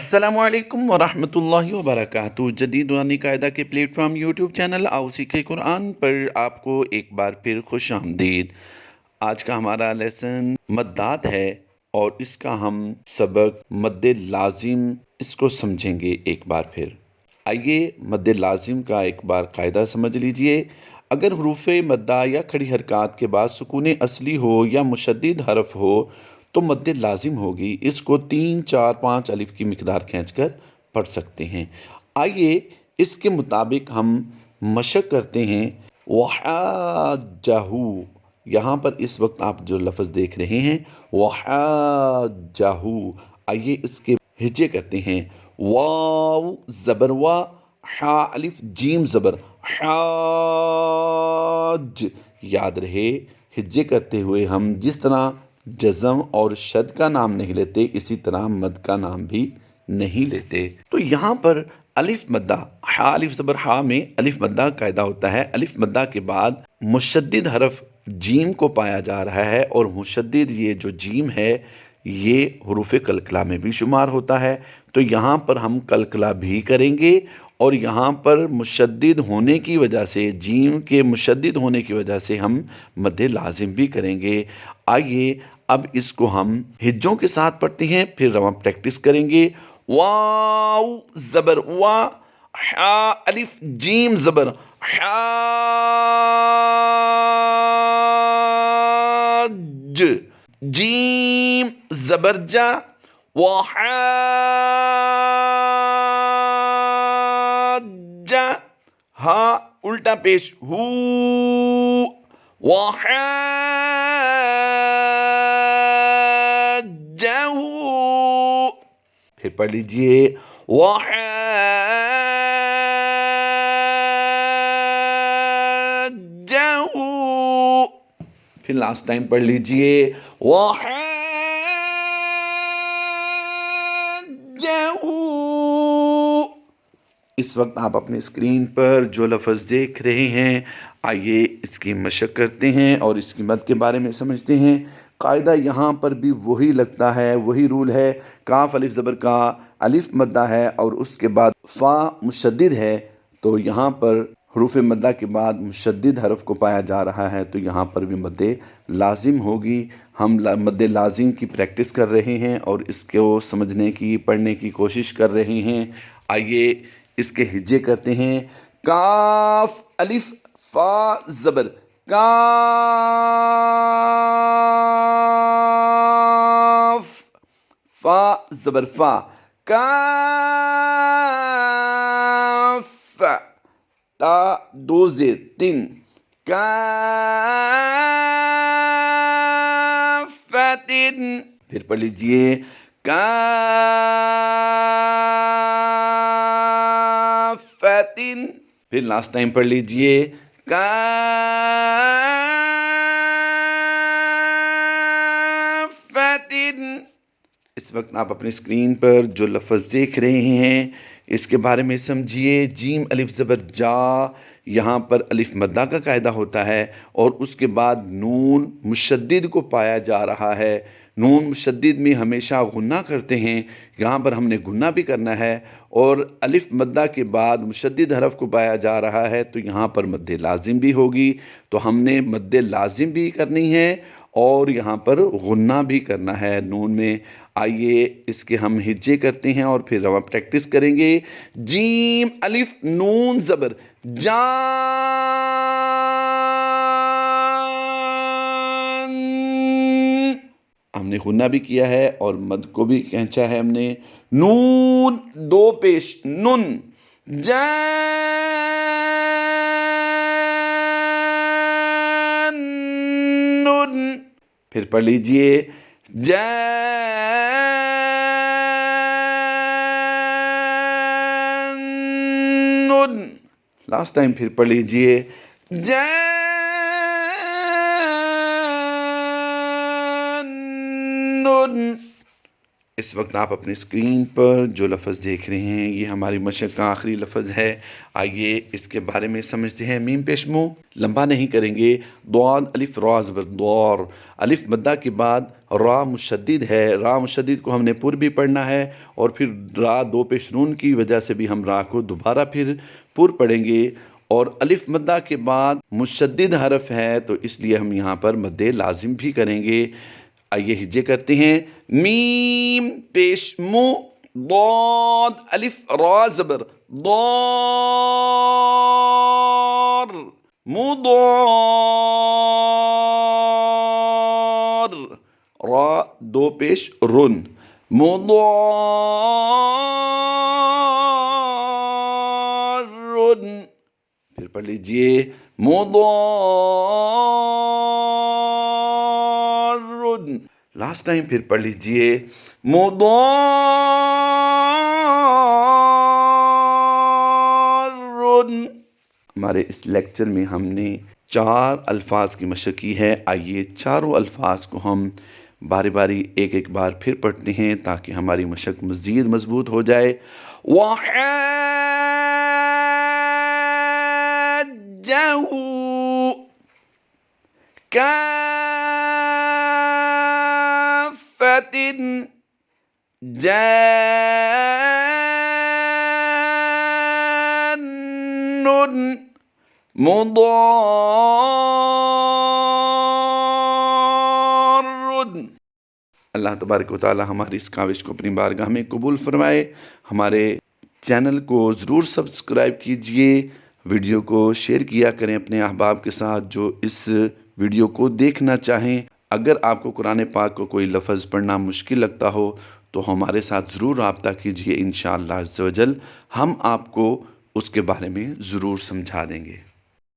अस्सलामुअलैकुम वरहमतुल्लाहि वबरकातुहू। जदीद दुरानी कायदा के प्लेटफॉर्म यूट्यूब चैनल आओ सीखे कुरान पर आपको एक बार फिर खुश आमदीद। आज का हमारा लेसन मद्दात है और इसका हम सबक मद्दे लाजिम इसको समझेंगे एक बार फिर। आइए मद्दे लाजिम का एक बार कायदा समझ लीजिए। अगर हरूफ मद्दा या खड़ी हरकत के बाद सुकून असली हो या मुशद्दिद हरफ हो तो मद्दे लाजिम होगी। इसको 3, 4, 5 अलिफ की मिकदार खींचकर पढ़ सकते हैं। आइए इसके मुताबिक हम मशक करते हैं। वहाजहू, यहाँ पर इस वक्त आप जो लफ्ज़ देख रहे हैं वहाजहू, आइए इसके हिज्जे करते हैं। वाव ज़बर वा, हा अलिफ जीम ज़बर हाज। याद रहे हिज्जे करते हुए हम जिस तरह जज़म और शद का नाम नहीं लेते इसी तरह मद का नाम भी नहीं लेते। तो यहाँ पर अलिफ मद्दा, हा अलिफ ज़बर हा में अलिफ मद्दा कायदा होता है। अलिफ मद्दा के बाद मुशद्दिद हरफ जीम को पाया जा रहा है और मुशद्दिद ये जो जीम है ये हुरूफ कलकला में भी शुमार होता है। तो यहाँ पर हम कलकला भी करेंगे और यहाँ पर मुशद्दिद होने की वजह से, जीम के मुशद्दिद होने की वजह से हम मद्दे लाजिम भी करेंगे। आइए अब इसको हम हिज्जों के साथ पढ़ते हैं, फिर हम प्रैक्टिस करेंगे। वाव ज़बर वा, हा अलिफ जीम ज़बर हाज, जीम ज़बर जा, वहाजा, हा उल्टा पेश हू, वहाजहू। फिर पढ़ लीजिए वहाजहू। फिर लास्ट टाइम पढ़ लीजिए वहाजहू। इस वक्त आप अपने स्क्रीन पर जो लफ्ज़ देख रहे हैं आइए इसकी मशक करते हैं और इसकी मद के बारे में समझते हैं। कायदा यहाँ पर भी वही लगता है, वही रूल है। काफ अलिफ ज़बर का अलिफ मद्दा है और उसके बाद फ़ा मुशद्दिद है, तो यहाँ पर हरूफ मद्दा के बाद मुशद्दिद हरफ को पाया जा रहा है तो यहाँ पर भी मद्दे लाजिम होगी। हम मद्दे लाजिम की प्रैक्टिस कर रहे हैं और इसको समझने की, पढ़ने की कोशिश कर रहे हैं। आइए इसके हिज्जे करते हैं। काफ अलिफ फ़ा ज़बर काफ, फ़ा ज़बर फ़ा, काफ, ता दो ज़ेर तीन, काफ़तिन। फिर पढ़ लीजिए काफ़तिन। फिर लास्ट टाइम पढ़ लीजिए काफ़तिन। इस वक्त आप अपनी स्क्रीन पर जो लफ्ज़ देख रहे हैं इसके बारे में समझिए। जीम अलिफ ज़बर जा, यहाँ पर अलिफ मद्दा का कायदा होता है और उसके बाद नून मुशद्दिद को पाया जा रहा है। नून मुशद्दिद में हमेशा गुन्ना करते हैं, यहाँ पर हमने गुन्ना भी करना है और अलिफ मद्दा के बाद मुशद्दिद हरफ को पाया जा रहा है तो यहाँ पर मद्दे लाजिम भी होगी। तो हमने मद्दे लाजिम भी करनी है और यहाँ पर गुन्ना भी करना है नून में। आइए इसके हम हिज्जे करते हैं और फिर हम प्रैक्टिस करेंगे। जीम अलिफ नून ज़बर जान, हमने गुन्ना भी किया है और मद को भी खींचा है हमने। नून दो पेश नुन, जान नुन। फिर पढ़ लीजिए जानून। लास्ट टाइम फिर पढ़ लीजिए जानून। اس وقت آپ اپنے اسکرین پر جو لفظ دیکھ رہے ہیں یہ ہماری مشق کا آخری لفظ ہے۔ آئیے اس کے بارے میں سمجھتے ہیں۔ میم پیش مو لمبا نہیں کریں گے، ضاد الف را زبر دور، الف مدہ کے بعد را مشدد ہے، را مشدد کو ہم نے پر بھی پڑھنا ہے، اور پھر را دو پیش نون کی وجہ سے بھی ہم را کو دوبارہ پھر پر پڑھیں گے، اور الف مدہ کے بعد مشدد حرف ہے تو اس لیے ہم یہاں پر مد لازم بھی کریں گے۔ آئیے ہجے کرتے ہیں۔ میم پیش مو ضاد الف را زبر ضار، مضار، را دو پیش رن، مضار، پھر پڑھ لیجئے مضار، لاسٹ ٹائم پھر پڑھ لیجئے مضار۔ ہمارے اس لیکچر میں ہم نے 4 الفاظ کی مشق کی ہے۔ آئیے چاروں الفاظ کو ہم باری باری ایک ایک بار پھر پڑھتے ہیں تاکہ ہماری مشق مزید مضبوط ہو جائے۔ وَحَاجَّهُ كَافَّةٍ جَانٌّ مضار۔ اللہ تبارک و تعالی ہماری اس کاوش کو اپنی بارگاہ میں قبول فرمائے۔ ہمارے چینل کو ضرور سبسکرائب کیجئے، ویڈیو کو شیئر کیا کریں اپنے احباب کے ساتھ جو اس ویڈیو کو دیکھنا چاہیں۔ اگر آپ کو قرآن پاک کو کوئی لفظ پڑھنا مشکل لگتا ہو تو ہمارے ساتھ ضرور رابطہ کیجئے، انشاءاللہ عز و جل ہم آپ کو اس کے بارے میں ضرور سمجھا دیں گے۔